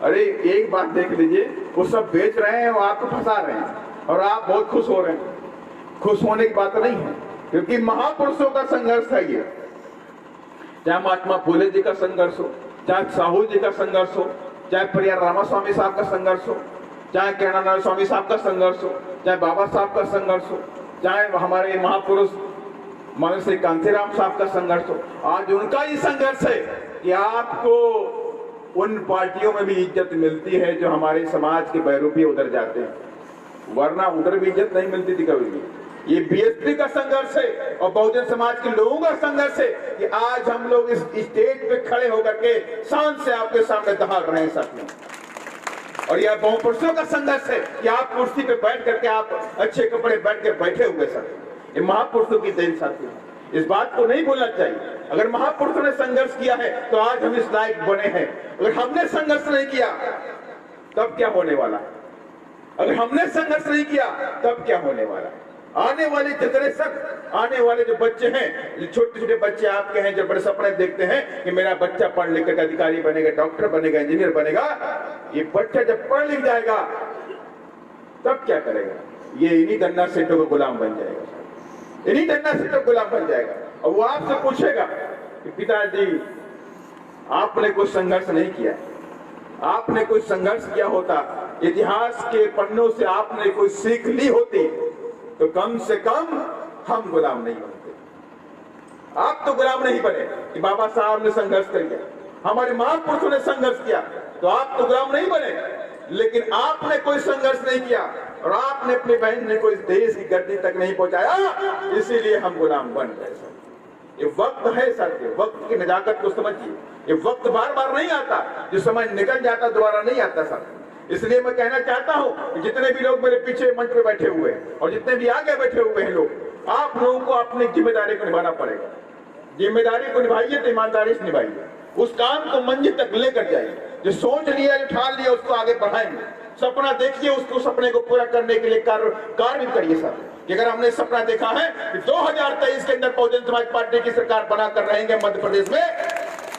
अरे एक बात देख लीजिए, वो सब बेच रहे हैं और आपको फंसा रहे हैं और आप बहुत खुश हो रहे हैं। खुश होने की बात नहीं है, क्योंकि महापुरुषों का संघर्ष है ये, चाहे महात्मा फुले जी का संघर्ष हो, चाहे साहू जी का संघर्ष हो, चाहे परियार रामास्वामी साहब का संघर्ष हो, चाहे ज्ञानानंद स्वामी साहब का संघर्ष हो, चाहे बाबा साहब का संघर्ष हो, चाहे हमारे महापुरुष माननीय श्री कांतीराम साहब का संघर्ष हो, आज उनका ही संघर्ष है कि आपको उन पार्टियों में भी इज्जत मिलती है जो हमारे समाज के बहरूपी उधर जाते हैं, वरना उधर भी इज्जत नहीं मिलती थी कभी भी। ये बीएसपी का संघर्ष है और बहुजन समाज के लोगों का संघर्ष है कि आज हम लोग इस स्टेज पे खड़े होकर के शान से आपके सामने दहाड़ रहे हैं साथियों। और यह बहुपुरुषों का संघर्ष है कि आप कुर्सी पे बैठ करके आप अच्छे कपड़े बैठ के बैठे हुए साथियों। ये महापुरुषों की देन साथियों, इस बात को नहीं भूलना चाहिए। अगर महापुरुषों ने संघर्ष किया है तो आज हम इस लायक बने हैं। अगर हमने संघर्ष नहीं किया तब क्या होने वाला है? अगर हमने संघर्ष नहीं किया तब क्या होने वाला है? आने वाले जनरेशन, आने वाले जो बच्चे हैं, जो छोटे छोटे बच्चे आपके हैं, जो बड़े सपने देखते हैं कि मेरा बच्चा पढ़ लिख कर अधिकारी बनेगा, डॉक्टर बनेगा, इंजीनियर बनेगा, ये बच्चा जब पढ़ लिख जाएगा तब क्या करेगा? ये इन्हीं धन्ना सेठों का गुलाम बन जाएगा, इन्हीं धन्ना सेठों का गुलाम बन जाएगा। और वो आपसे पूछेगा कि पिताजी आपने कोई संघर्ष नहीं किया, आपने कोई संघर्ष किया होता, इतिहास के पन्नों से आपने कोई सीख ली होती तो कम से कम हम गुलाम नहीं बनते। आप तो गुलाम नहीं बने कि बाबा साहब ने संघर्ष किया, हमारे महापुरुषों ने संघर्ष किया, तो आप तो गुलाम नहीं बने। लेकिन आपने कोई संघर्ष नहीं किया और आपने अपनी बहन ने कोई देश की गद्दी तक नहीं पहुंचाया, इसीलिए हम गुलाम बन गए। ये वक्त है साथियों, वक्त की नजाकत को समझिए। ये वक्त बार बार नहीं आता, जो समय निकल जाता दोबारा नहीं आता साथियों। इसलिए मैं कहना चाहता हूं कि जितने भी लोग मेरे पीछे मंच पे बैठे हुए हैं और जितने भी आगे बैठे हुए हैं लोग, आप लोगों को अपनी जिम्मेदारी को निभाना पड़ेगा। जिम्मेदारी को निभाइए तो ईमानदारी से निभाइए, उस काम को मंजिल तक लेकर जाइए। जो सोच लिया, जो ठान लिया, उसको आगे बढ़ाएंगे। सपना देखिए, उसको सपने को पूरा करने के लिए कार्य भी करिए साथ। अगर हमने सपना देखा है कि 2023 के अंदर बहुजन समाज पार्टी की सरकार बनाकर रहेंगे मध्य प्रदेश में,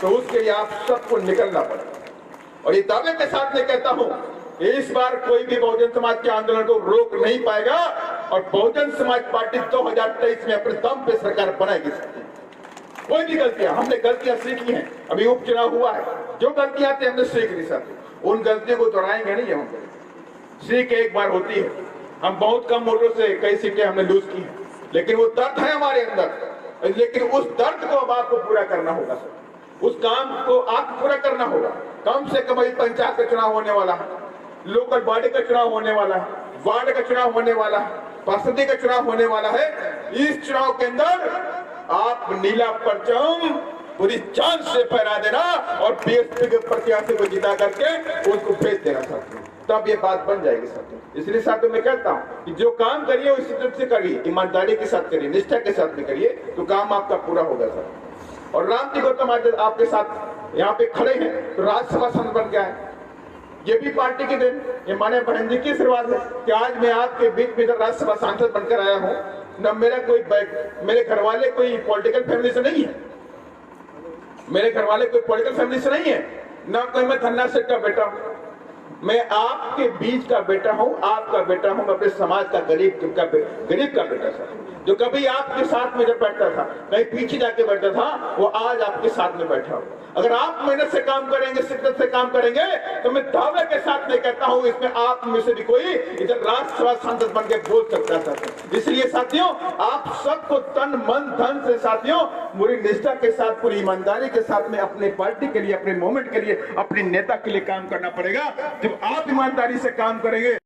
तो उसके लिए आप सबको निकलना पड़ेगा। और ये दावे के साथ मैं कहता हूं, इस बार कोई भी बहुजन समाज के आंदोलन को रोक नहीं पाएगा और बहुजन समाज पार्टी 2023 में अपने दम पे सरकार बनाएगी। कोई भी गलतियां, हमने गलतियां सीखी हैं, अभी उपचुनाव हुआ है, जो गलतियां थी हमने सीख ली सर, उन गलतियों को दोहराएंगे नहीं हम। सीख एक बार होती है, हम बहुत कम वोटों से कई सीटें हमने लूज की है, लेकिन वो दर्द है हमारे अंदर। लेकिन उस दर्द को अब आपको पूरा करना होगा सर, उस काम को आपको पूरा करना होगा। कम से कम अभी पंचायत का चुनाव होने वाला है, लोकल बॉडी का चुनाव होने वाला है, वार्ड का चुनाव होने वाला है, पार्षदी का चुनाव होने वाला है। इस चुनाव के अंदर आप नीला परचम पूरी जान से फहरा देना और बीएसपी के प्रत्याशी को जिता करके उसको भेज देना साथियों, तब ये बात बन जाएगी साथियों। इसलिए साथियों मैं कहता हूँ कि जो काम करिए उसी तरह से करिए, ईमानदारी के साथ करिए, निष्ठा के साथ में करिए, तो काम आपका पूरा होगा सर। और राम जी गौतम आज आपके साथ यहाँ पे खड़े हैं तो राज्यसभा सांसद बन गया है, ये भी पार्टी की देन, ये माने बहन जी की आशीर्वाद है कि आज मैं आपके बीच में राज्यसभा सांसद बनकर आया हूँ। न मेरा कोई मेरे घर वाले कोई पॉलिटिकल फैमिली से नहीं है, मेरे घर वाले कोई पॉलिटिकल फैमिली से नहीं है, न कोई मैं धन्ना सेठ का बेटा हूँ। मैं आपके बीच का बेटा हूँ, आपका बेटा हूँ, मैं अपने समाज का गरीब का बेटा सर, जो कभी आपके साथ में जब बैठता था, कहीं पीछे जाके बैठता था, वो आज आपके साथ में बैठा हो। अगर आप मेहनत से काम करेंगे, शिद्दत से काम करेंगे, तो मैं दावे के साथ में कहता हूं इसमें आप में से भी कोई इधर राज्यसभा सांसद बन के बोल सकता था। इसलिए साथियों, आप सबको तन मन धन से साथियों पूरी निष्ठा के साथ, पूरी ईमानदारी के साथ में अपने पार्टी के लिए, अपने मूवमेंट के लिए, अपने नेता के लिए काम करना पड़ेगा। जब आप ईमानदारी से काम करेंगे